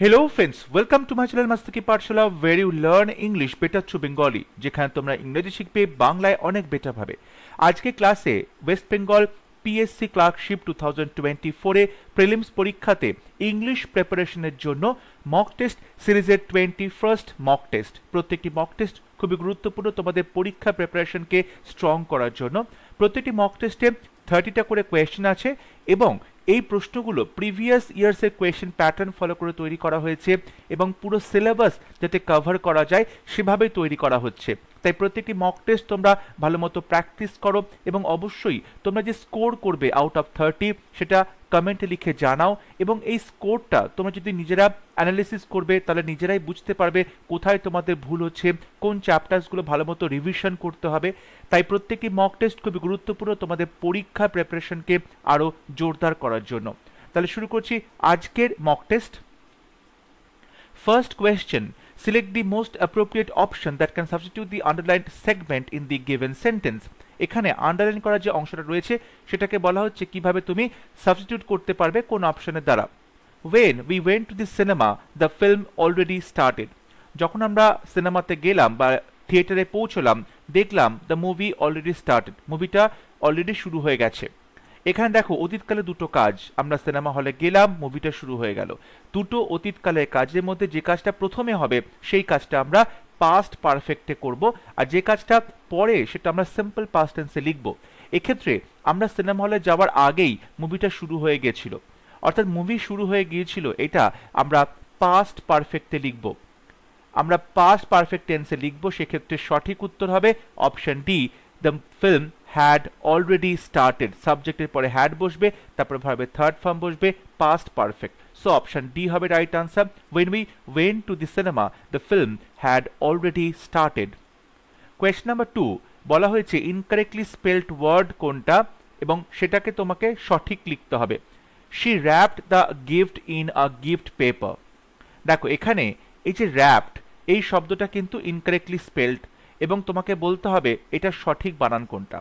Hello friends, welcome to my channel Mastaki Pathshala where you learn English better through Bengali যেখানে তোমরা ইংরেজি শিখবে বাংলায় অনেক বেটার ভাবে। আজকে ক্লাসে ওয়েস্ট বেঙ্গল পিএসসি ক্লার্কশিপ 2024 এ প্রিলিমস পরীক্ষাতে ইংলিশ প্রিপারেশনের জন্য মক টেস্ট সিরিজের 21st মক টেস্ট। প্রত্যেকটি মক টেস্ট খুবই গুরুত্বপূর্ণ তোমাদের পরীক্ষা প্রিপারেশনকে স্ট্রং করার জন্য। প্রত্যেকটি মক টেস্টে 30টা করে কোয়েশ্চেন আছে এবং এই প্রশ্নগুলো প্রিভিয়াস ইয়ার্সের কোয়েশ্চেন প্যাটার্ন ফলো করে তৈরি করা হয়েছে এবং পুরো সিলেবাস যাতে কভার করা যায় সেভাবে তৈরি করা হচ্ছে। তাই প্রত্যেকটি মক টেস্ট তোমরা ভালোমতো প্র্যাকটিস করো এবং অবশ্যই তোমরা যে স্কোর করবে আউট অফ 30 সেটা কমেন্টে লিখে জানাও এবং এই স্কোরটা তোমরা যদি নিজেরা অ্যানালিসিস করবে তাহলে নিজেরাই বুঝতে পারবে কোথায় তোমাদের ভুল হচ্ছে, কোন চ্যাপ্টার্সগুলো ভালোমতো রিভিশন করতে হবে। তাই প্রত্যেকটি মক টেস্ট খুবই গুরুত্বপূর্ণ তোমাদের পরীক্ষা প্রিপারেশনকে আরো জোরদার করার জন্য। তাহলে শুরু করছি আজকের mock test. First question, select the most appropriate option that can substitute the underlined segment in the given sentence। এখানে আন্ডারলাইন করা যে অংশটা রয়েছে সেটাকে বলা হচ্ছে কিভাবে তুমি সাবস্টিটিউট করতে পারবে কোন অপশনের দ্বারা। When we went to the cinema, the film already started। যখন আমরা সিনেমাতে গেলাম বা থিয়েটারে পৌঁছলাম দেখলাম the movie already started, মুভিটা অলরেডি শুরু হয়ে গেছে। এখানে দেখো অতীতকালে দুটো কাজ, আমরা সিনেমা হলে গেলাম মুভিটা শুরু হয়ে গেল। দুটো অতীতকালের কাজের মধ্যে যে কাজটা প্রথমে হবে সেই কাজটা আমরা পাস্ট পারফেক্টে করব আর যে কাজটা পরে সেটা আমরা সিম্পল পাস্ট টেন্সে লিখব। এক্ষেত্রে আমরা সিনেমা হলে যাওয়ার আগেই মুভিটা শুরু হয়ে গিয়েছিল, অর্থাৎ মুভি শুরু হয়ে গিয়েছিল, এটা আমরা পাস্ট পারফেক্টে লিখব। আমরা পাস্ট পারফেক্ট টেন্সে লিখব, সেক্ষেত্রে সঠিক উত্তর হবে option D, the film had already started। সাবজেক্টের পরে had বসবে, তারপরে ভাবে থার্ড ফর্ম বসবে, past perfect. So option D হবে right answer. when we went to the cinema the film had already started। Question number 2 বলা হয়েছে ইনকারেক্টলি স্পেলড ওয়ার্ড কোনটা এবং সেটাকে তোমাকে সঠিক লিখতে হবে। she wrapped the gift in a gift paper। দেখো এখানে এই যে wrapped এই শব্দটা কিন্তু ইনকারেক্টলি স্পেলড এবং তোমাকে বলতে হবে এটা সঠিক বানান কোনটা।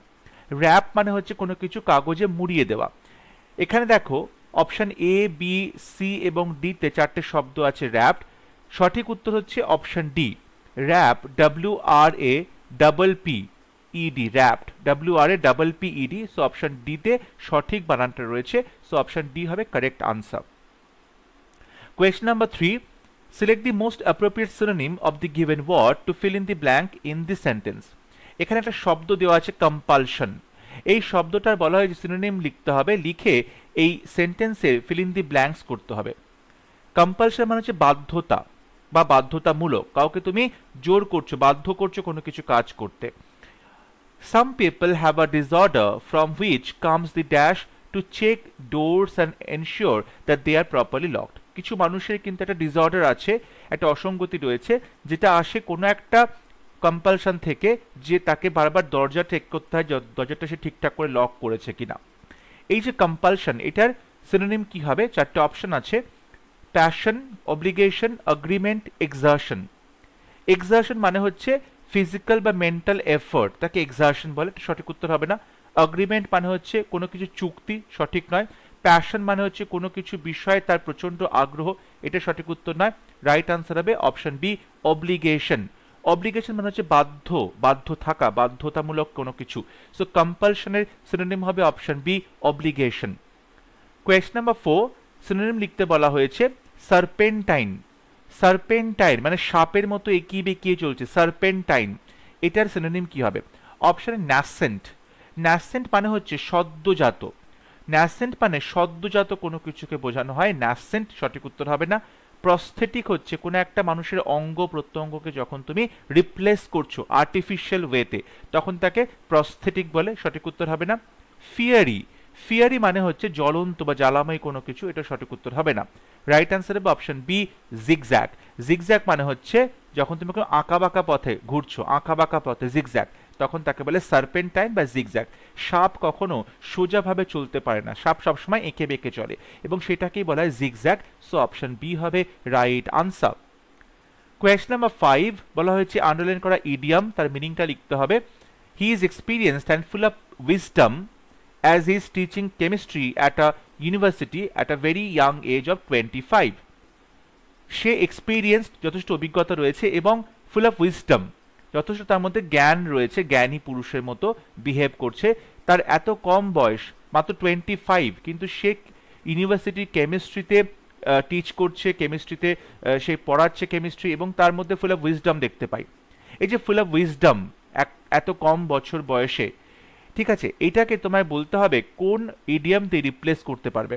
র্যাপ মানে হচ্ছে কোনো কিছু কাগজে মুড়িয়ে দেওয়া। এখানে দেখো অপশন এ বি সি এবং ডি তে চারটে শব্দ আছে র্যাপড। সঠিক উত্তর হচ্ছে option D, wrap, W R A double P E D, wrapped, W R A double P E D. So option D তে সঠিক বানানটা রয়েছে। সো অপশন ডি হবে correct answer. Question number 3, select the most appropriate synonym of the given word to fill in the blank in the sentence। এখানে একটা শব্দ দেওয়া আছে কম্পালশন। এই শব্দটার বলা হয় যে সিনোনিম লিখতে হবে, লিখে এই সেন্টেন্সে ফিল ইন দি ব্ল্যাঙ্কস করতে হবে। কম্পালশন মানে হচ্ছে বাধ্যতা বা বাধ্যতামূলক, কাউকে তুমি জোর করছো, বাধ্য করছো কোনো কিছু কাজ করতে। Some people have a disorder from which comes the dash to check doors and ensure that they are properly locked। কিছু মানুষের কিন্তু একটা ডিসঅর্ডার আছে, একটা অসঙ্গতি রয়েছে যেটা আসে কোনো একটা কম্পালশন থেকে, যে তাকে বারবার দরজা চেক করতে হয় দরজাটা সে ঠিকঠাক করে লক করেছে কিনা। এই যে কম্পালশন এটার সিনোনিম কি হবে? চারটে অপশন আছে, passion, obligation, agreement, exertion. Exertion মানে হচ্ছে ফিজিক্যাল বা মেন্টাল এফোর্ট, তাকে এক্সারশন বলে, সঠিক উত্তর হবে না। এগ্রিমেন্ট মানে হচ্ছে কোনো কিছু চুক্তি, সঠিক নয়। প্যাশন মানে হচ্ছে কোনো কিছু বিষয়ে তার প্রচন্ড আগ্রহ, এটা সঠিক উত্তর নয়। রাইট আনসার হবে অপশন বি, অব্লিগেশন। অব্লিগেশন মানে হচ্ছে বাধ্য, বাধ্য থাকা, বাধ্যতামূলক কোনো কিছু। সো কম্পালশনের সিনোনিম হবে option B, obligation. Question number 4, synonym লিখতে বলা হয়েছে সার্পেন্টাইন। সার্পেন্টাইন মানে সাপের মতো এগিয়ে বেঁকিয়ে চলছে, সার্পেন্টাইন। এটার সিনোনিম কি হবে? অপশনে ন্যাসেন্ট। ন্যাসেন্ট মানে হচ্ছে সদ্যজাত। ন্যাসেন্ট মানে সদ্যজাত কোনো কিছুকে বোঝানো হয়, ন্যাসেন্ট সঠিক উত্তর হবে না। প্রস্থেটিক হচ্ছে কোনো একটা মানুষের অঙ্গ প্রত্যঙ্গকে যখন তুমি রিপ্লেস করছো আর্টিফিশিয়াল ওয়েতে তখন তাকে প্রস্থেটিক বলে, সঠিক উত্তর হবে না। ফিয়ারি, ফিয়ারি মানে হচ্ছে জ্বলন্ত বা জ্বালাময় কোনো কিছু, এটা সঠিক উত্তর হবে না। রাইট আনসার হবে অপশন বি, জিগজ্যাগ। জিগজ্যাগ মানে হচ্ছে যখন তুমি কোনো আঁকা বাঁকা পথে ঘুরছো, আঁকা বাঁকা পথে জিগজ্যাগ, তখন তাকে বলে সার্পেন্টাইন বা জিগজ্যাগ। সাপ কখনো সোজাভাবে চলতে পারে না, সাপ সবসময় এঁকে বেঁকে চলে এবং সেটাকেই বলা হয় জিগজ্যাগ। সো অপশন বি হবে রাইট আনসার। কোয়েশ্চন নাম্বার 5 বলা হয়েছে আন্ডারলাইন করা ইডিয়াম, তার মিনিংটা লিখতে হবে। He is experienced and full of wisdom as he is teaching chemistry at a university at a very young age of 25। Say experienced, যথেষ্ট অভিজ্ঞতা রয়েছে এবং ফুল অফ উইজডম, যথেষ্ট তার মধ্যে জ্ঞান রয়েছে, জ্ঞানী পুরুষের মতো বিহেভ করছে। তার এত কম বয়স, মাত্র 25, কিন্তু সে ইউনিভার্সিটির কেমিস্ট্রিতে টিচ করছে, কেমিস্ট্রিতে সে পড়াচ্ছে কেমিস্ট্রি, এবং তার মধ্যে ফুল অফ উইজডম দেখতে পাই। এই যে ফুল অফ উইজডম এত কম বছর বয়সে, ঠিক আছে, এটাকে তোমায় বলতে হবে কোন ইডিয়াম দিয়ে রিপ্লেস করতে পারবে।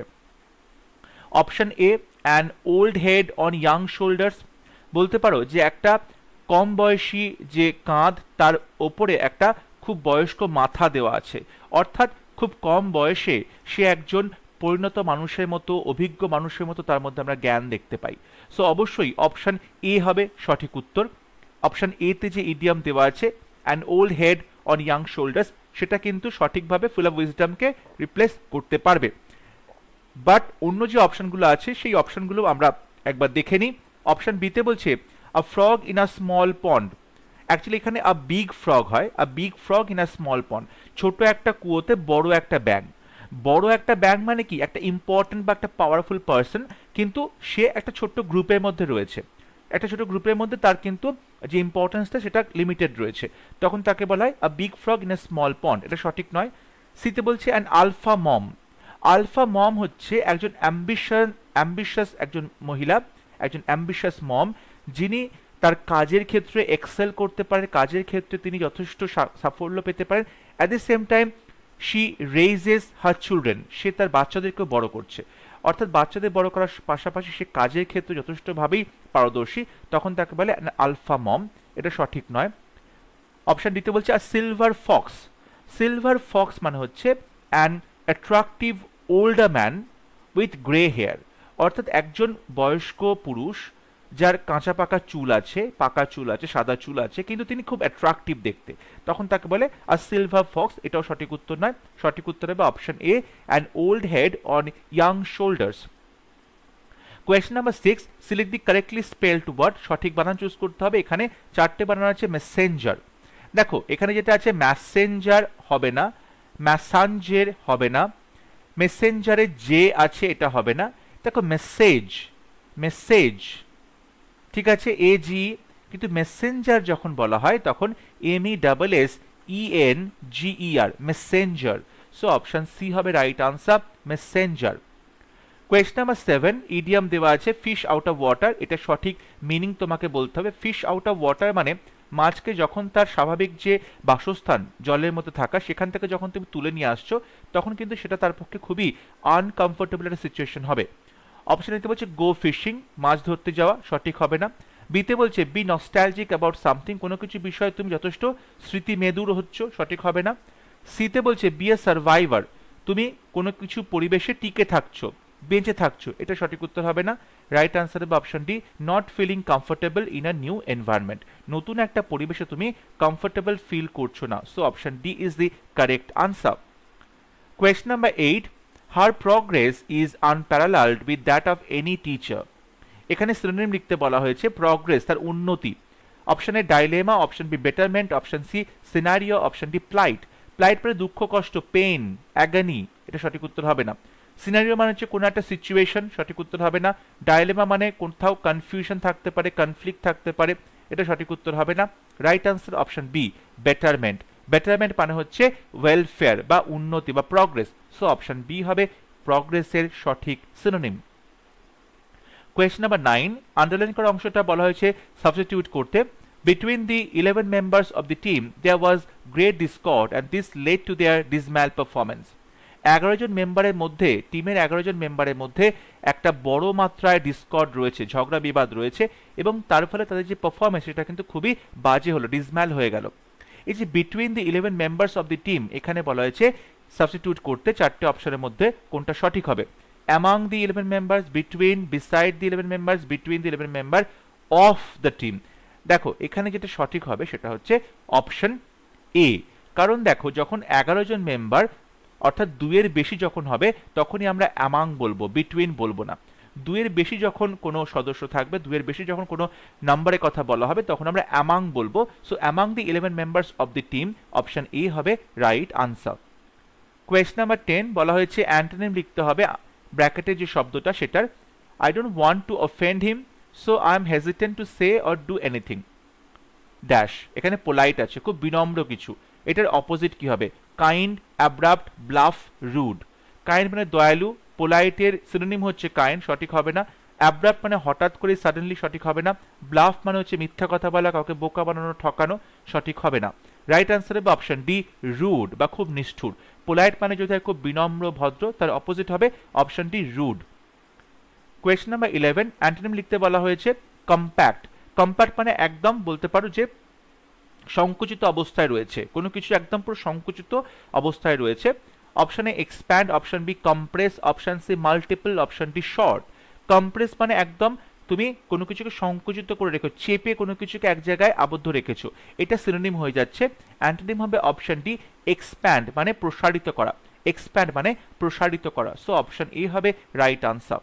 Option A, an old head on young shoulders. বলতে পারো যে একটা কম বয়সী যে কাঁধ, তার ওপরে একটা খুব বয়স্ক মাথা দেওয়া আছে, অর্থাৎ খুব কম বয়সে সে একজন পরিণত মানুষের মতো, অভিজ্ঞ মানুষের মতো তার মধ্যে আমরা জ্ঞান দেখতে পাই। সো অবশ্যই অপশন এ হবে সঠিক উত্তর। অপশন এ তে যে ইডিয়াম দেওয়া আছে an old head on young shoulders, সেটা কিন্তু সঠিকভাবে ফুল অফ উইজডমকে রিপ্লেস করতে পারবে। বাট অন্য যে অপশনগুলো আছে সেই অপশনগুলো আমরা একবার দেখে নিই। অপশন বিতে বলছে a frog in a small pond. Actually এখানে আ বিগ ফ্রগ হয়, a big frog in a small pond, ছোট একটা কুয়োতে বড় একটা ব্যাঙ। বড় একটা ব্যাঙ মানে কি, একটা ইম্পর্টেন্ট বা একটা পাওয়ারফুল পার্সন, কিন্তু সে একটা ছোট্ট গ্রুপের মধ্যে রয়েছে, একটা ছোট গ্রুপের মধ্যে তার কিন্তু যে ইম্পর্টেন্সটা সেটা লিমিটেড রয়েছে, তখন তাকে বলা হয় a big frog in a small pond. এটা সঠিক নয়। সিতে বলছে an alpha mom. Alpha mom হচ্ছে একজন অ্যাম্বিশাস একজন মহিলা, একজন অ্যাম্বিশাস মম, যিনি তার কাজের ক্ষেত্রে এক্সেল করতে পারেন, কাজের ক্ষেত্রে তিনি যথেষ্ট সাফল্য পেতে পারেন। At the same time she raises her children, সে তার বাচ্চাদেরকেও বড় করছে, অর্থাৎ বাচ্চাদের বড় করার পাশাপাশি সে কাজের ক্ষেত্রে যথেষ্টভাবেই পারদর্শী, তখন তাকে বলে আলফা মম। এটা সঠিক নয়। অপশন দিতে বলছে আর সিলভার ফক্স। সিলভার ফক্স মানে হচ্ছে an attractive older man with grey hair, অর্থাৎ একজন বয়স্ক পুরুষ যার কাঁচা পাকা চুল আছে, পাকা চুল আছে, সাদা চুল আছে, কিন্তু তিনি খুব অ্যাট্রাকটিভ দেখতে, তখন তাকে বলে আ সিলভার ফক্স। এটাও সঠিক উত্তর নয়। সঠিক উত্তর হবে option A, an old head on young shoulders. Question number 6, select the correctly spelled word. সঠিক বানান চুজ করতে হবে। এখানে চারটে বানান আছে মেসেঞ্জার। দেখো এখানে যেটা আছে ম্যাসেঞ্জার হবে না, ম্যাসাঞ্জের হবে না, মেসেঞ্জারে যে আছে এটা হবে না। দেখো মেসেজ, মেসেজ, ঠিক আছে, এ জি, কিন্তু মেসেঞ্জার যখন বলা হয় তখন MESSENGER, messenger. So option C হবে right answer, messenger. Question number 7, idiom দেওয়া আছে ফিশ আউট অফ ওয়াটার। এটা সঠিক মিনিং তোমাকে বলতে হবে। ফিশ আউট অফ ওয়াটার মানে মাছকে যখন তার স্বাভাবিক যে বাসস্থান জলের মধ্যে থাকা, সেখান থেকে যখন তুমি তুলে নিয়ে আসছো, তখন কিন্তু সেটা তার পক্ষে খুবই আনকমফোর্টেবল একটা সিচুয়েশন হবে। অপশন এতে বলছে গো ফিশিং, মাছ ধরতে যাওয়া, সঠিক হবে না। বিতে বলছে বি নস্টালজিক অ্যাবাউট সামথিং, কোনো কিছু বিষয়ে তুমি যথেষ্ট স্মৃতি মেদুর হচ্ছ, সঠিক হবে না। সিতে বলছে বি এ সার্ভাইভার, তুমি কোনো কিছু পরিবেশে টিকে থাকছো, বেঁচে থাকছো, এটা সঠিক উত্তর হবে না। রাইট আনসার হবে option D, not feeling comfortable in a new environment, নতুন একটা পরিবেশে তুমি কমফোর্টেবল ফিল করছো না। So option D is the correct answer. Question number 8, her progress is unparalleled with that of any teacher. এখানে synonym লিখতে বলা হয়েছে প্রগ্রেস, তার উন্নতি। Option A dilemma, option B betterment, option C scenario, option D plight. Plight মানে দুঃখ, কষ্ট, pain, অ্যাগানি, এটা সঠিক উত্তর হবে না। সিনারিও মানে হচ্ছে কোনো একটা সিচুয়েশন, সঠিক উত্তর হবে না। ডাইলেমা মানে কোথাও কনফিউশন থাকতে পারে, কনফ্লিক্ট থাকতে পারে, এটা সঠিক উত্তর হবে না। Right answer option B, betterment. Betterment মানে হচ্ছে ওয়েলফেয়ার বা উন্নতি বা প্রগ্রেস। সো অপশন বি হবে প্রগ্রেসের সঠিক সিনোনিম। কোয়েশ্চন নাম্বার 9, আন্ডারলাইন করা অংশটা বলা হয়েছে সাবস্টিটিউট করতে। Between the 11 members of the team, there was great discord and this led to their dismal performance. 11 জন মেম্বারের মধ্যে, টিমের 11 জন মেম্বারের মধ্যে একটা বড় মাত্রায় ডিসকর্ড রয়েছে, ঝগড়া বিবাদ রয়েছে, এবং তার ফলে তাদের যে পারফরমেন্স সেটা কিন্তু খুবই বাজে হলো, ডিসম্যাল হয়ে গেল। এই যে between the 11 members of the team, এখানে বলা হয়েছে সাবস্টিটিউট করতে চারটে অপশনের মধ্যে কোনটা সঠিক হবে। Among the 11 members, between, beside the 11 members, between the 11 member, of the team. দেখো এখানে যেটা সঠিক হবে সেটা হচ্ছে অপশন এ। কারণ দেখো যখন 11 জন মেম্বার অর্থাৎ 2 এর বেশি যখন হবে তখনই আমরা অ্যামাং বলবো, বিটুইন বলবো না। 2 এর বেশি যখন কোনো সদস্য থাকবে, 2 এর বেশি যখন কোনো নাম্বারের কথা বলা হবে, তখন আমরা অ্যামাং বলবো। So among the 11 members of the team, option A হবে রাইট আনসার। কোয়েশ্চন নাম্বার 10 বলা হয়েছে অ্যান্টোনিম লিখতে হবে ব্র্যাকেটে যে শব্দটা সেটার। I don't want to offend him, so I am hesitant to say or do anything dash. এখানে পোলাইট আছে, খুব বিনম্র কিছু। এটার অপোজিট কি হবে? Kind, abrupt, bluff, rude. Kind মানে দয়ালু, পোলাইটের সিনোনিম হচ্ছে কাইন্ড, সঠিক হবে না। অ্যাব্রাপ্ট মানে হঠাৎ করে সাডেনলি, সঠিক হবে না। ব্লাফ মানে হচ্ছে মিথ্যা কথা বলা, কাউকে বোকা বানানো, ঠকানো, সঠিক হবে না। রাইট আনসার হবে অপশন ডি, রুড বা খুব নিষ্ঠুর। পোলাইট মানে যদি হয় খুব বিনম্র ভদ্র, তার অপোজিট হবে option D, rude. Question number 11, antonym লিখতে বলা হয়েছে কম্প্যাক্ট। কম্প্যাক্ট মানে একদম বলতে পারো যে সংকুচিত অবস্থায় রয়েছে, কোনো কিছু একদম পুরো সংকুচিত অবস্থায় রয়েছে। Option A expand, option B compress, option C multiple, option D short. Compress মানে একদম তুমি কোনো কিছুকে সংকুচিত করে রেখো, চেপে কোনো কিছুকে এক জায়গায় আবদ্ধ রেখেছো, এটা সিনোনিম হয়ে যাচ্ছে। অ্যান্টোনিম হবে অপশন ডি এক্সপ্যান্ড মানে প্রসারিত করা। এক্সপ্যান্ড মানে প্রসারিত করা, সো অপশন এ হবে right answer.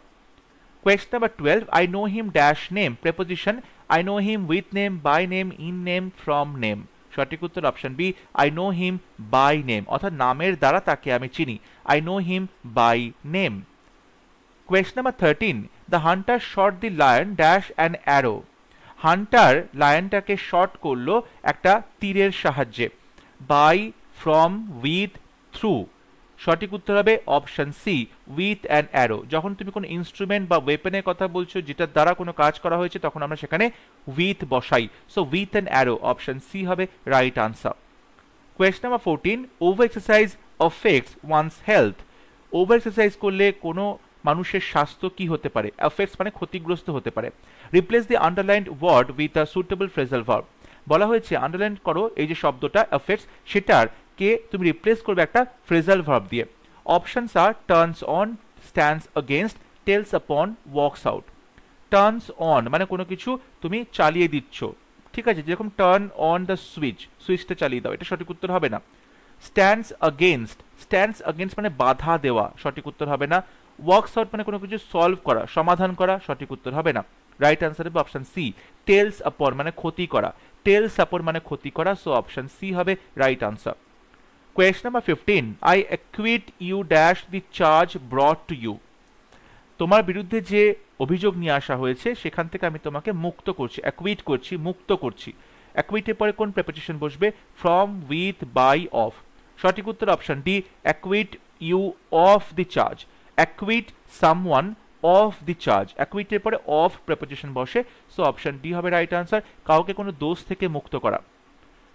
Question number 12, I know him dash name. Preposition, I know him with name, by name, in name, from name. সঠিক উত্তর অপশন বি, I know him by name, অর্থাৎ নামের দ্বারা তাকে আমি চিনি। I know him by name. Question number 13, the hunter shot the lion dash an arrow. Hunter লায়নটাকে শট করলো একটা তীরের সাহায্যে। by, from, with, through. সঠিক উত্তর হবে option C, with an arrow. যখন তুমি কোনো ইনস্ট্রুমেন্ট বা ওয়েপনের কথা বলছো যেটার দ্বারা কোনো কাজ করা হয়েছে, তখন আমরা সেখানে উইথ বসাই, so with an arrow, option C হবে right answer. Question number 14, over exercise affects one's health. Over exercise করলে কোনো মানুষের স্বাস্থ্য কি হতে পারে? অ্যাফেক্টস মানে ক্ষতিগ্রস্ত হতে পারে। Replace the underlined word with a suitable phrasal verb. বলা হয়েছে আন্ডারলাইন করো এই যে শব্দটা অ্যাফেক্টস, সেটার কে তুমি রিপ্লেস করবে একটা ফ্রেজাল ভার্ব দিয়ে। Options are turns on, stands against, tells upon, walks out. Turns on মানে কোনো কিছু তুমি চালিয়ে দিচ্ছ, ঠিক আছে, যেরকম টার্ন অন দ্য সুইচ, সুইচটা চালিয়ে দাও, এটা সঠিক উত্তর হবে না। স্ট্যান্ডস अगेंस्ट, স্ট্যান্ডস अगेंस्ट মানে বাধা দেওয়া, সঠিক উত্তর হবে না। ওয়াকস আউট মানে কোনো কিছু সলভ করা, সমাধান করা, সঠিক উত্তর হবে না। রাইট আনসার হবে অপশন সি, টেলস আপন মানে ক্ষতি করা। টেলস আপন মানে ক্ষতি করা, সো অপশন সি হবে right answer. Question number 15, I acquit you dash the charge brought to you. তোমার বিরুদ্ধে যে অভিযোগ নিয়ে আসা হয়েছে সেখান থেকে আমি তোমাকে মুক্ত করছি, অ্যাকুইট করছি, মুক্ত করছি। অ্যাকুইটের পরে কোন প্রেপোজিশন বসবে? From, with, by, of. সঠিক উত্তর option D, acquit you of the charge. Acquit someone of the charge, অ্যাকুইটের পরে অফ প্রেপোজিশন বসে, সো অপশন ডি হবে রাইট আনসার, কাউকে কোনো দোষ থেকে মুক্ত করা।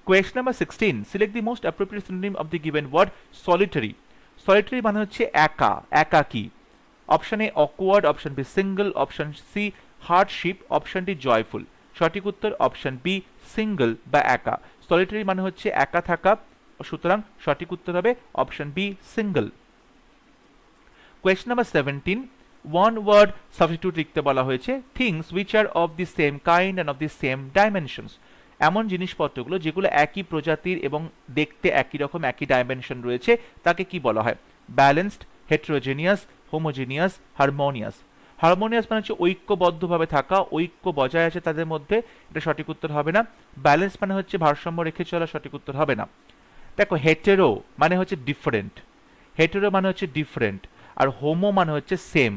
Question number 16, select the most appropriate synonym of the given word solitary. Solitary মানে হচ্ছে একা, একাকী। Option A awkward, option B single, option C hardship, option D joyful. সঠিক উত্তর অপশন বি সিঙ্গল বা একা। সলিটারি মানে হচ্ছে একা থাকা, সুতরাং সঠিক উত্তর হবে option B single. Question number 17, one word substitute লিখতে বলা হয়েছে things which are of the same kind and of the same dimensions. এমন জিনিসপত্রগুলো যেগুলো একই প্রজাতির এবং দেখতে একই রকম, একই ডাইমেনশন রয়েছে, তাকে কি বলা হয়? Balanced, heterogeneous, homogeneous, harmonious. Harmonious মানে হচ্ছে ঐক্যবদ্ধভাবে থাকা, ঐক্য বজায় আছে তাদের মধ্যে, এটা সঠিক উত্তর হবে না। ব্যালেন্স মানে হচ্ছে ভারসাম্য রেখে চলা, সঠিক উত্তর হবে না। দেখো হেটেরো মানে হচ্ছে ডিফারেন্ট, হেটেরো মানে হচ্ছে ডিফারেন্ট, আর হোমো মানে হচ্ছে সেম,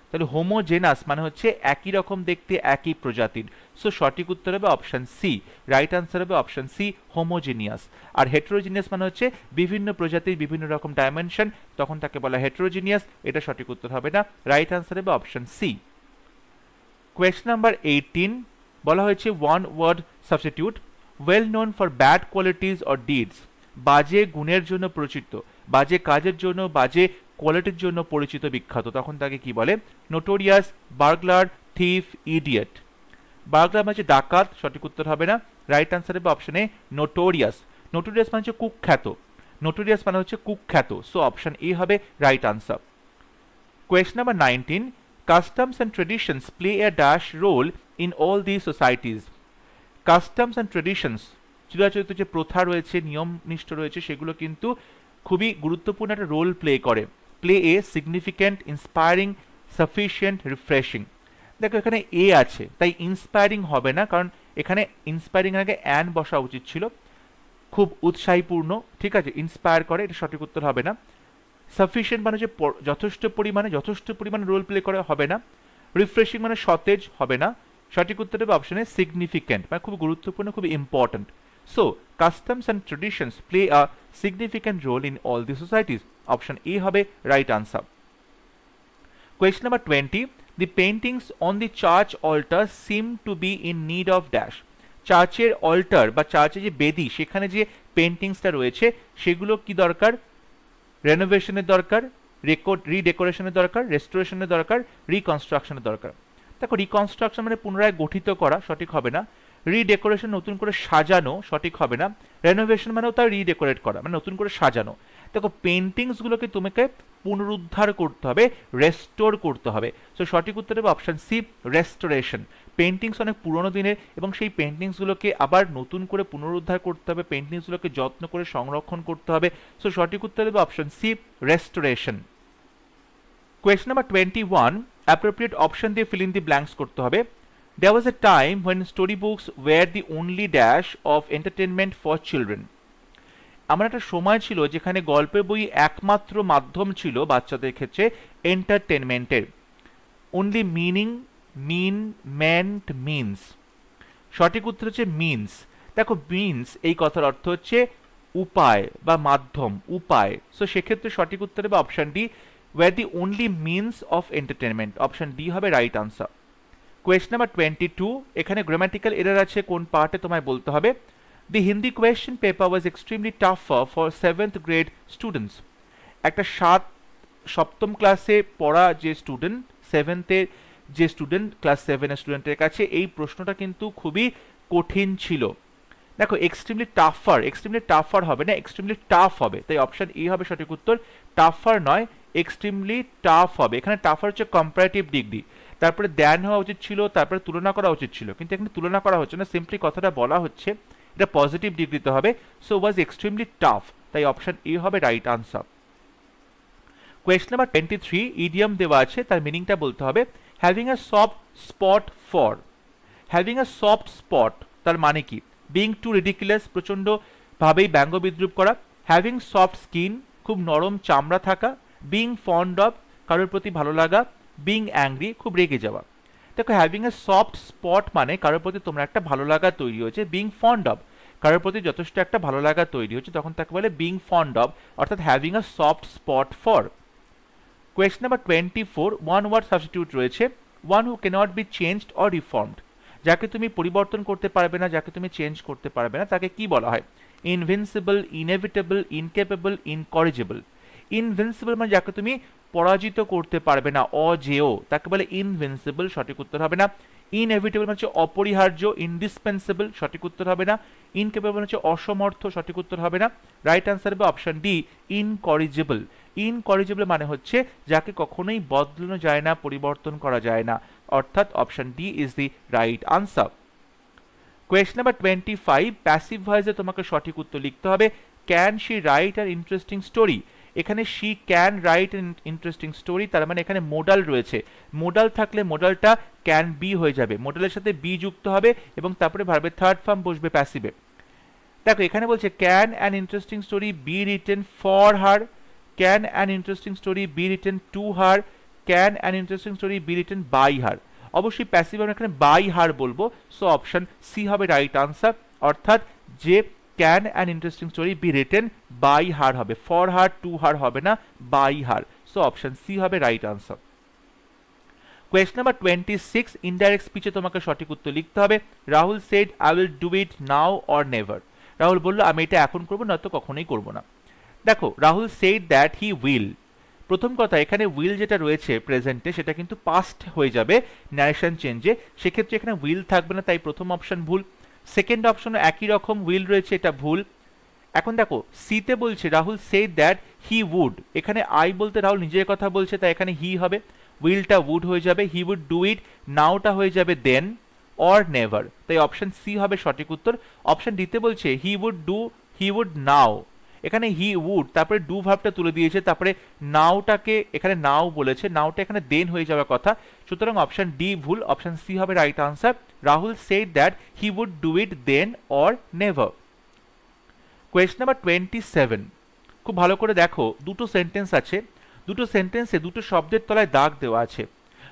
তাহলে হোমোজেনাস মানে হচ্ছে একই রকম দেখতে, একই প্রজাতির, সো সঠিক উত্তর হবে অপশন সি, রাইট আনসার হবে অপশন সি হোমোজেনিয়াস। আর হেটেরোজেনিয়াস মানে হচ্ছে বিভিন্ন প্রজাতির বিভিন্ন রকম ডাইমেনশন, তখন তাকে বলা হেটেরোজেনিয়াস, এটা সঠিক উত্তর হবে না, রাইট আনসার হবে অপশন সি। কোয়েশ্চন নাম্বার 18, বলা হয়েছে one word substitute well known for bad qualities or deeds. বাজে গুণের জন্য পরিচিত, বাজে কাজের জন্য, বাজে কোয়ালিটির জন্য পরিচিত, বিখ্যাত, তখন তাকে কি বলে? Notorious, burglar, thief, idiot. Burglar মানে ডাকাত, সঠিক উত্তর হবে না, রাইট আনসার হবে অপশন এ নোটোরিয়াস। নোটোরিয়াস মানে হচ্ছে কুখ্যাত, নোটোরিয়াস মানে হচ্ছে কুখ্যাত, সো অপশন এ হবে right answer. Question number 19, customs and traditions play a dash role in all the societies. Customs and traditions, চিরাচরিত যে প্রথা রয়েছে, নিয়ম নিষ্ঠ রয়েছে, সেগুলো কিন্তু খুবই গুরুত্বপূর্ণ একটা রোল প্লে করে। Play a significant, inspiring, sufficient, refreshing. দেখো এখানে এ আছে, তাই ইন্সপায়ারিং হবে না, কারণ এখানে ইন্সপায়ারিং এর আগে অ্যান বসা উচিত ছিল। খুব উৎসাহীপূর্ণ, ঠিক আছে, ইন্সপায়ার করে, এটা সঠিক উত্তর হবে না। সাফিসিয়েন্ট মানে যে যথেষ্ট পরিমাণে রোল প্লে করে, হবে না। রিফ্রেশিং মানে সতেজ, হবে না। সঠিক উত্তর হবে অপশনে সিগনিফিক্যান্ট, মানে খুব গুরুত্বপূর্ণ, খুব important. So customs and traditions play a significant role in all the societies. Option A হবে right answer. Question number 20, the paintings on the church altar seem to be in need of dash. চার্চের altar বা চার্চের যে বেদি, সেখানে যে পেন্টিংসটা রয়েছে সেগুলো কি দরকার? রেনোভেশনের দরকার, রিডেকোরেশনের দরকার, রেস্টোরেশনের দরকার, রিকনস্ট্রাকশনের দরকার। দেখো, রিকনস্ট্রাকশন মানে পুনরায় গঠিত করা, সঠিক হবে না। রিডেকোরেশন নতুন করে সাজানো, সঠিক হবে না। রেনোভেশন মানেও তার রিডেকোরেট করা, মানে নতুন করে সাজানো। দেখো, পেন্টিংসগুলোকে তোমাকে পুনরুদ্ধার করতে হবে, রেস্টোর করতে হবে। সো সঠিক উত্তর হবে অপশন সি, রেস্টোরেশন। পেন্টিংস অনেক পুরোনো দিনের এবং সেই পেন্টিংসগুলোকে আবার নতুন করে পুনরুদ্ধার করতে হবে, পেন্টিংসগুলোকে যত্ন করে সংরক্ষণ করতে হবে। সো সঠিক উত্তর হবে option C, restoration. Question number 21, appropriate option দিয়ে ফিল ইন দি ব্ল্যাঙ্কস করতে হবে। There was a time when storybooks were the only dash of entertainment for children. আমার একটা সময় ছিল যেখানে গল্পের বই একমাত্র মাধ্যম ছিল বাচ্চাদের ক্ষেত্রে এন্টারটেনমেন্টের। অনলি মিনিং, মিন, মেন্ট, মিনস। সঠিক উত্তর হচ্ছে মিনস। দেখো, মিনস এই কথার অর্থ হচ্ছে উপায় বা মাধ্যম, উপায়। সো সেক্ষেত্রে সঠিক উত্তর হবে option D, were the only means of entertainment. Option D হবে রাইট আনসার। কোয়েশ্চন নাম্বার 22, এখানে গ্রামাটিক্যাল এরর আছে, কোন পার্টে তোমায় বলতে হবে। The Hindi question paper was extremely tougher for 7th grade students. একটা সপ্তম ক্লাসে পড়া যে স্টুডেন্ট, 7th-এর যে স্টুডেন্ট, ক্লাস 7-এর স্টুডেন্টের কাছে এই প্রশ্নটা কিন্তু খুবই কঠিন ছিল। দেখো, এক্সট্রিমলি টাফার হবে না, এক্সট্রিমলি টাফ হবে। তাই অপশন এ হবে সঠিক উত্তর। টাফার নয়, এক্সট্রিমলি টাফ হবে। এখানে টাফার হচ্ছে কম্পারেটিভ ডিগ্রি, তারপরে দেন হওয়া উচিত ছিল, তারপরে তুলনা করা উচিত ছিল, কিন্তু এখানে তুলনা করা হচ্ছে না, সিম্পলি কথাটা বলা হচ্ছে, এটা পজিটিভ ডিগ্রিতে হবে। সো ওয়াজ এক্সট্রিমলি টাফ, তাই অপশন এ হবে right answer. Question number 23, idiom দেওয়া আছে, তার মিনিংটা বলতে হবে। Having a soft spot for. Having a soft spot তার মানে কি? বিং টু রিডিকুলাস, প্রচন্ড ভাবেই ব্যঙ্গ বিদ্রুপ করা। হ্যাভিং সফট স্কিন, খুব নরম চামড়া থাকা। বিং ফন্ড অফ, কারোর প্রতি ভালো লাগা। বিং অ্যাংরি, খুব রেগে যাওয়া। দেখো, হ্যাভিং এ সফট স্পট মানে কারোর প্রতি তোমার একটা ভালো লাগা তৈরি হয়েছে। বিং ফন্ড অফ, কারোর প্রতি যথেষ্ট একটা ভালো লাগা তৈরি হচ্ছে, তখন তাকে বলে বিং ফন্ড অফ, অর্থাৎ having a soft spot for. Question number 24, one word substitute রয়েছে। One who cannot be changed or reformed. যাকে তুমি পরিবর্তন করতে পারবে না, যাকে তুমি চেঞ্জ করতে পারবে না, তাকে কি বলা হয়? Invincible, inevitable, incapable, incorrigible. Invincible মানে যাকে তুমি পরাজিত করতে পারবে না, অজেয়, তাকে বলে ইনভিনসিবল, সঠিক উত্তর হবে না। ইনএভিটেবল মানে হচ্ছে অপরিহার্য, ইনডিসপেন্সেবল, সঠিক উত্তর হবে না। ইনকেপেবল হচ্ছে অসমর্থ, সঠিক উত্তর হবে না। রাইট আনসার হবে অপশন ডি, ইনকরিজেবল। ইনকরিজেবল মানে হচ্ছে যাকে কখনোই বদলানো যায় না, পরিবর্তন করা যায় না, অর্থাৎ option D is the right answer. Question number 25, passive ভয়েসে তোমাকে সঠিক উত্তর লিখতে হবে। Can she write an interesting story. এখানে she can write an interesting story, তার মানে এখানে মোডাল রয়েছে। মোডাল থাকলে মোডালটা ক্যান বি হয়ে যাবে, মোডালের সাথে বি যুক্ত হবে এবং তারপরে ভার্বের থার্ড ফর্ম বসবে প্যাসিভে। দেখো, এখানে বলছে can an interesting story be written for her. Can an interesting story be written to her. Can an interesting story be written by her. অবশ্যই প্যাসিভ আমরা এখানে বাই হার বলবো। সো অপশন সি হবে right answer, অর্থাৎ যে can an interesting story be written by her হবে, for her, to her হবে না, by her. So option C হবে right answer. Question number 26, indirect স্পিচে তোমাকে সঠিক উত্তর লিখতে হবে। Rahul said I will do it now or never. Rahul বলল আমি এটা এখন করবো, নয়তো কখনোই করবো না। দেখো, Rahul said that he will. প্রথম কথা, এখানে উইল যেটা রয়েছে প্রেজেন্টে সেটা কিন্তু পাস্ট হয়ে যাবে ন্যারেশন চেঞ্জে, সেক্ষেত্রে এখানে উইল থাকবে না, তাই প্রথম অপশন ভুল। সেকেন্ড অপশনও একই রকম উইল রয়েছে, এটা ভুল। এখন দেখো, সিতে বলছে Rahul said that he would, এখানে আই বলতে রাহুল নিজের কথা বলছে, তাই এখানে হি হবে, উইলটা উড হয়ে যাবে, হি উড ডু ইট, নাওটা হয়ে যাবে দেন অর নেভার, তাই অপশন সি হবে সঠিক উত্তর। অপশন ডিতে বলছে he would do, he would now, এখানে হি উড, তারপরে ডু ভার্বটা তুলে দিয়েছে, তারপরে নাওটাকে এখানে নাও বলেছে, নাওটা এখানে দেন হয়ে যাওয়ার কথা, সুতরাং অপশন ডি ভুল, অপশন সি হবে right answer. Rahul said that he would do it then or never. Question number 27, খুব ভালো করে দেখো, দুটো সেন্টেন্স আছে, দুটো সেন্টেন্সে দুটো শব্দের তলায় দাগ দেওয়া আছে।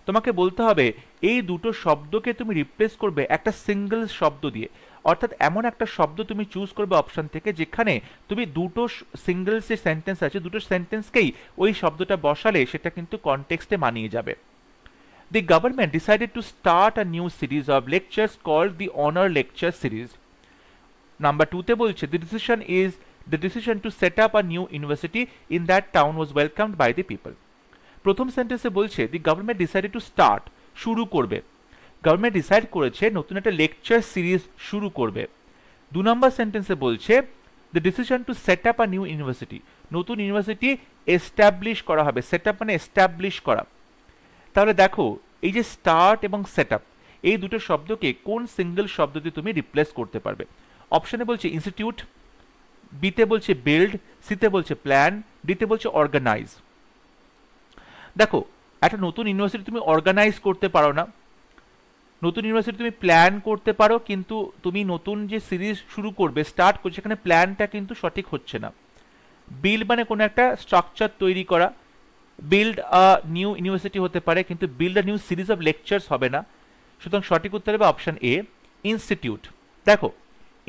তোমাকে বলতে হবে এই দুটো শব্দকে তুমি রিপ্লেস করবে একটা সিঙ্গেল শব্দ দিয়ে, অর্থাৎ এমন একটা শব্দ তুমি চুজ করবে অপশন থেকে যেখানে তুমি দুটো সিঙ্গেল যে সেন্টেন্স আছে দুটো সেন্টেন্সকেই ওই শব্দটা বসালে সেটা কিন্তু কনটেক্সটে মানিয়ে যাবে। The government decided to start a new series of lectures called the Honor Lecture Series. Number 2 তে বলছে the decision to set up a new university in that town was welcomed by the people. প্রথম সেন্টেন্সে বলছে the government decided to start, শুরু করবে। Government decide করেছে নতুন একটা লেকচার সিরিজ শুরু করবে। 2 নম্বর সেন্টেন্সে বলছে the decision to set up a new university, নতুন ইউনিভার্সিটি এস্টাবলিশ করা হবে। সেট আপ মানে এস্টাবলিশ করা। তাহলে দেখো এই যে স্টার্ট এবং সেট আপ এই দুটো শব্দকে কোন সিঙ্গেল শব্দ দিয়ে তুমি রিপ্লেস করতে পারবে? অপশনে বলছে ইনস্টিটিউট, বিতে বলছে বিল্ড, সিতে বলছে প্ল্যান, ডিতে বলছে অর্গানাইজ। দেখো একটা নতুন ইউনিভার্সিটি তুমি অর্গানাইজ করতে পারো না, নতুন ইউনিভার্সিটি তুমি প্ল্যান করতে পারো, কিন্তু তুমি নতুন যে সিরিজ শুরু করবে স্টার্ট করছে সেখানে প্ল্যানটা কিন্তু সঠিক হচ্ছে না। বিল্ড মানে কোনো একটা স্ট্রাকচার তৈরি করা, বিল্ড আ নিউ ইউনিভার্সিটি হতে পারে, কিন্তু build a new series of lectures হবে না। সুতরাং সঠিক উত্তর হবে অপশন এ ইনস্টিটিউট। দেখো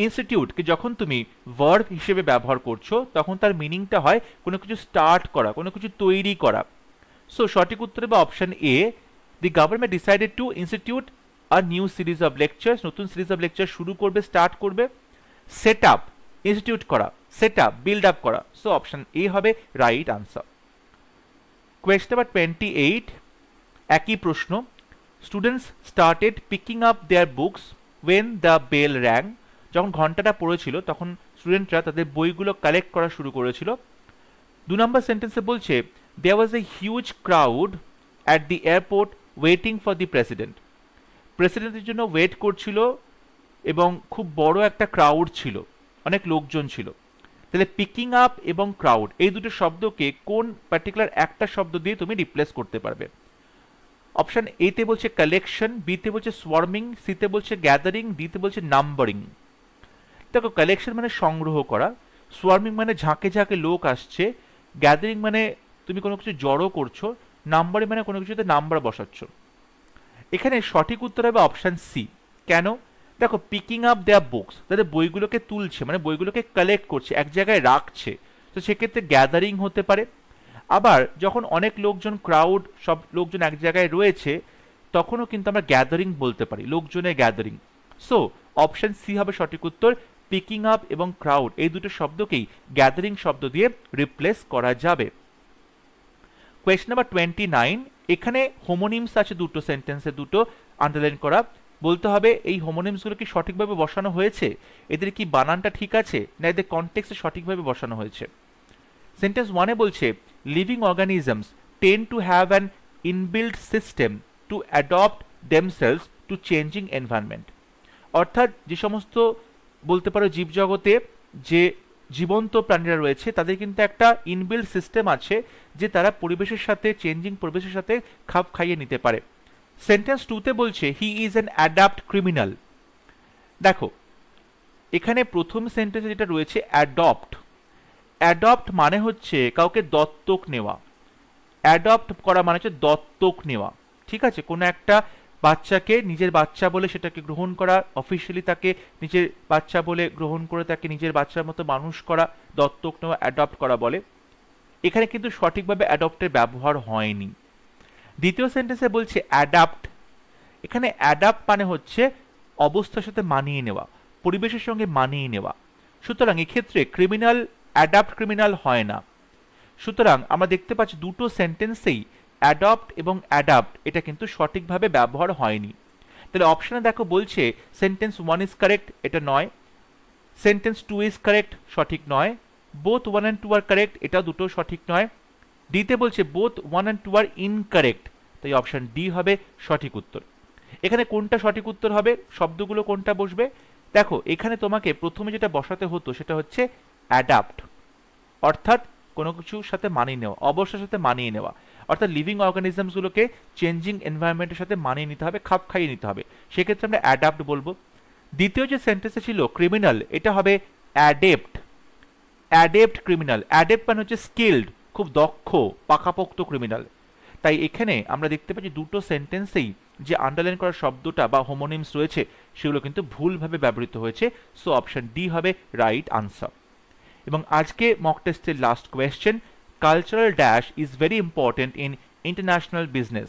ইনস্টিটিউটকে যখন তুমি ভার্ব হিসেবে ব্যবহার করছো তখন তার মিনিংটা হয় কোনো কিছু স্টার্ট করা, কোনো কিছু তৈরি করা। সো সঠিক উত্তর হবে option A, the government decided to institute a new series of lectures, নতুন সিরিজ অফ লেকচার শুরু করবে, স্টার্ট করবে। সেট আপ ইনস্টিটিউট করা, সেট আপ বিল্ড আপ করা। সো অপশন এ হবে রাইট আনসার। কোয়েশ্চন নাম্বার 28, একই প্রশ্ন। Students started picking up their books when the bell rang, যখন ঘন্টাটা পড়েছিল তখন স্টুডেন্টরা তাদের বইগুলো কালেক্ট করা শুরু করেছিল। 2 নম্বর সেন্টেন্সে বলছে there was a huge crowd at the airport waiting for the president, প্রেসিডেন্টের জন্য ওয়েট করছিল এবং খুব বড় একটা ক্রাউড ছিল, অনেক লোকজন ছিল। তাহলে পিকিং আপ এবং ক্রাউড এই দুটো শব্দকে কোন পার্টিকুলার একটা শব্দ দিয়ে তুমি রিপ্লেস করতে পারবে? অপশন এ তে বলছে কালেকশন, বি তে বলছে সোয়ার্মিং, সি তে বলছে গ্যাদারিং, ডি তে বলছে নাম্বারিং। দেখো কালেকশন মানে সংগ্রহ করা, সোয়ার্মিং মানে ঝাঁকে ঝাঁকে লোক আসছে, গ্যাদারিং মানে তুমি কোনো কিছু জড়ো করছো, নাম্বারিং মানে কোনো কিছুতে নাম্বার বসাচ্ছ। এখানে সঠিক উত্তর হবে অপশন সি। কেন? দেখো পিকিং আপ দেয়ার বুকস, তাদের বইগুলোকে তুলছে মানে বইগুলোকে কালেক্ট করছে, এক জায়গায় রাখছে, তো সেক্ষেত্রে গ্যাদারিং হতে পারে। আবার যখন অনেক লোকজন ক্রাউড সব লোকজন এক জায়গায় রয়েছে তখনও কিন্তু আমরা গ্যাদারিং বলতে পারি, লোকজনের গ্যাদারিং। সো অপশন সি হবে সঠিক উত্তর। পিকিং আপ এবং ক্রাউড এই দুটো শব্দকেই গ্যাদারিং শব্দ দিয়ে রিপ্লেস করা যাবে। কোয়েশ্চন নাম্বার 29, এখানে হোমোনিমস আছে দুটো সেন্টেন্সে, দুটো আন্ডারলাইন করা। বলতে হবে এই হোমোনিমসগুলো কি সঠিকভাবে বসানো হয়েছে, এদের কি বানানটা ঠিক আছে, না এদের কনটেক্সটে সঠিকভাবে বসানো হয়েছে। সেন্টেন্স 1 বলছে living organisms tend to have an inbuilt system to adapt themselves to changing environment, অর্থাৎ যে সমস্ত বলতে পারো জীবজগতে যে জীবন্ত প্রাণীরা রয়েছে তাদের কিন্তু একটা ইনবিল্ট সিস্টেম আছে যে তারা পরিবেশের সাথে চেঞ্জিং পরিবেশের সাথে খাপ খাইয়ে নিতে পারে। সেন্টেন্স 2 তে বলছে he is an adapt criminal. দেখো এখানে প্রথম সেন্টেন্সে যেটা রয়েছে অ্যাডপ্ট, অ্যাডপ্ট মানে হচ্ছে কাউকে দত্তক নেওয়া, অ্যাডপ্ট করা মানে হচ্ছে দত্তক নেওয়া, ঠিক আছে? কোনো একটা বাচ্চাকে নিজের বাচ্চা বলে সেটাকে গ্রহণ করা, অফিসিয়ালি তাকে নিজের বাচ্চা বলে গ্রহণ করে তাকে নিজের বাচ্চার মতো মানুষ করা, দত্তক নেওয়া, অ্যাডপ্ট করা বলে। এখানে কিন্তু সঠিকভাবে অ্যাডপ্টের ব্যবহার হয়নি। দ্বিতীয় সেন্টেন্সে বলছে অ্যাডাপ্ট, এখানে অ্যাডাপ্ট মানে হচ্ছে অবস্থার সাথে মানিয়ে নেওয়া, পরিবেশের সঙ্গে মানিয়ে নেওয়া। সুতরাং এক্ষেত্রে ক্রিমিনাল অ্যাডাপ্ট ক্রিমিনাল হয় না। সুতরাং আমরা দেখতে পাচ্ছি দুটো সেন্টেন্সেই অ্যাডপ্ট এবং অ্যাডাপ্ট এটা কিন্তু সঠিকভাবে ব্যবহার হয়নি। তাহলে অপশনে দেখো বলছে সেন্টেন্স 1 ইজ কারেক্ট, এটা নয়। সেন্টেন্স 2 ইজ কারেক্ট, সঠিক নয়। বোথ 1 and 2 আর কারেক্ট, এটা দুটো সঠিক নয়। ডিতে বলছে বোথ 1 and 2 আর ইনকারেক্ট, তাই অপশন ডি হবে সঠিক উত্তর। এখানে কোনটা সঠিক উত্তর হবে, শব্দগুলো কোনটা বসবে? দেখো এখানে তোমাকে প্রথমে যেটা বসাতে হতো সেটা হচ্ছে অ্যাডাপ্ট, অর্থাৎ কোনো কিছুর সাথে মানিয়ে নেওয়া, অবস্থার সাথে মানিয়ে নেওয়া, অর্থাৎ লিভিং অর্গানিজমসগুলোকে চেঞ্জিং এনভায়রনমেন্টের সাথে মানিয়ে নিতে হবে, খাপ খাইয়ে নিতে হবে, সেক্ষেত্রে আমরা অ্যাডাপ্ট বলবো। দ্বিতীয় যে সেন্টেন্সে ছিল ক্রিমিনাল, এটা হবে অ্যাডেপ্ট, অ্যাডেপ্ট ক্রিমিনাল। অ্যাডেপ্ট মানে হচ্ছে স্কিল্ড, খুব দক্ষ পাকাপোক্ত ক্রিমিনাল। তাই এখানে আমরা দেখতে পাচ্ছি দুটো সেন্টেন্সেই যে আন্ডারলাইন করা শব্দটা বা হোমোনিমস রয়েছে সেগুলো কিন্তু ভুলভাবে ব্যবহৃত হয়েছে। সো অপশন ডি হবে রাইট আনসার। এবং আজকে মক টেস্টের last question, cultural dash is very important in international business.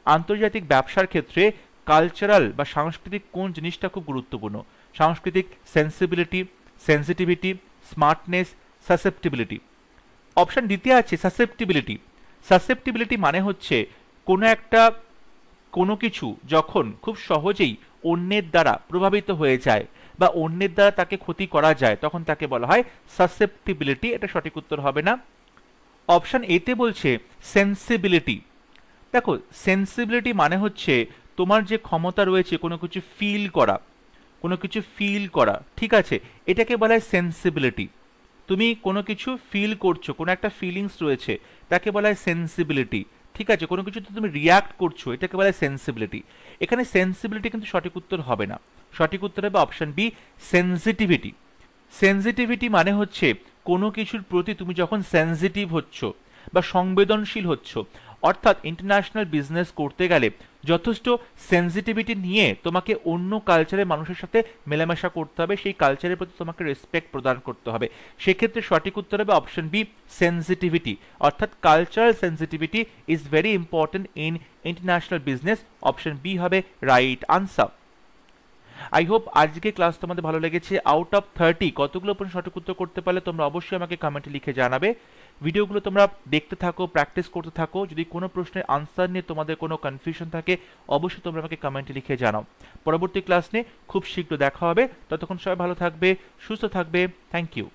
আন্তর্জাতিক ব্যবসার ক্ষেত্রে কালচারাল বা সাংস্কৃতিক কোন জিনিসটা খুব গুরুত্বপূর্ণ? সাংস্কৃতিক sensibility, sensitivity, smartness, susceptibility. Option দ্বিতীয় আছে সাসেপ্টিবিলিটি। সাসেপ্টিবিলিটি মানে হচ্ছে কোনো কিছু যখন খুব সহজেই অন্যের দ্বারা প্রভাবিত হয়ে যায় বা অন্যের দ্বারা তাকে ক্ষতি করা যায় তখন তাকে বলা হয় সাসেপ্টিবিলিটি। এটা সঠিক উত্তর হবে না। অপশন এতে বলছে সেন্সিবিলিটি। দেখো সেন্সিবিলিটি মানে হচ্ছে তোমার যে ক্ষমতা রয়েছে কোনো কিছু ফিল করা, ঠিক আছে, এটাকে বলা হয় সেন্সিবিলিটি। তুমি কোনো কিছু ফিল করছো, কোনো একটা ফিলিংস রয়েছে, তাকে বলা হয় সেন্সিবিলিটি, ঠিক আছে, কোনো কিছুতে তুমি রিয়াক্ট করছো, এটাকে বলা হয় সেন্সিবিলিটি। এখানে সেন্সিবিলিটি কিন্তু সঠিক উত্তর হবে না, সঠিক উত্তর হবে অপশন বি সেন্সিটিভিটি। সেন্সিটিভিটি মানে হচ্ছে কোনো কিছুর প্রতি তুমি যখন সেন্সিটিভ হচ্ছ বা সংবেদনশীল হচ্ছ, অর্থাৎ ইন্টারন্যাশনাল বিজনেস করতে গেলে যথেষ্ট সেন্সিটিভিটি নিয়ে তোমাকে অন্য কালচারের মানুষের সাথে মেলামেশা করতে হবে, সেই কালচারের প্রতি তোমাকে রেসপেক্ট প্রদান করতে হবে। সেক্ষেত্রে সঠিক উত্তর হবে অপশন বি সেন্সিটিভিটি, অর্থাৎ cultural sensitivity is very important in international business. Option B হবে রাইট আনসার। আই হোপ আজকে ক্লাস তোমাদের ভালো লেগেছে। আউট অফ 30 কতগুলো প্রশ্ন সঠিক উত্তর করতে পারলে তোমরা অবশ্যই আমাকে কমেন্টে লিখে জানাবে। ভিডিওগুলো তোমরা দেখতে থাকো, প্র্যাকটিস করতে থাকো। যদি কোনো প্রশ্নের আনসার নিয়ে তোমাদের কোনো কনফিউশন থাকে অবশ্যই তোমরা আমাকে কমেন্টে লিখে জানাও। পরবর্তী ক্লাস নিয়ে খুব শীঘ্র দেখা হবে। ততক্ষণ সবাই ভালো থাকবে, সুস্থ থাকবে। Thank you.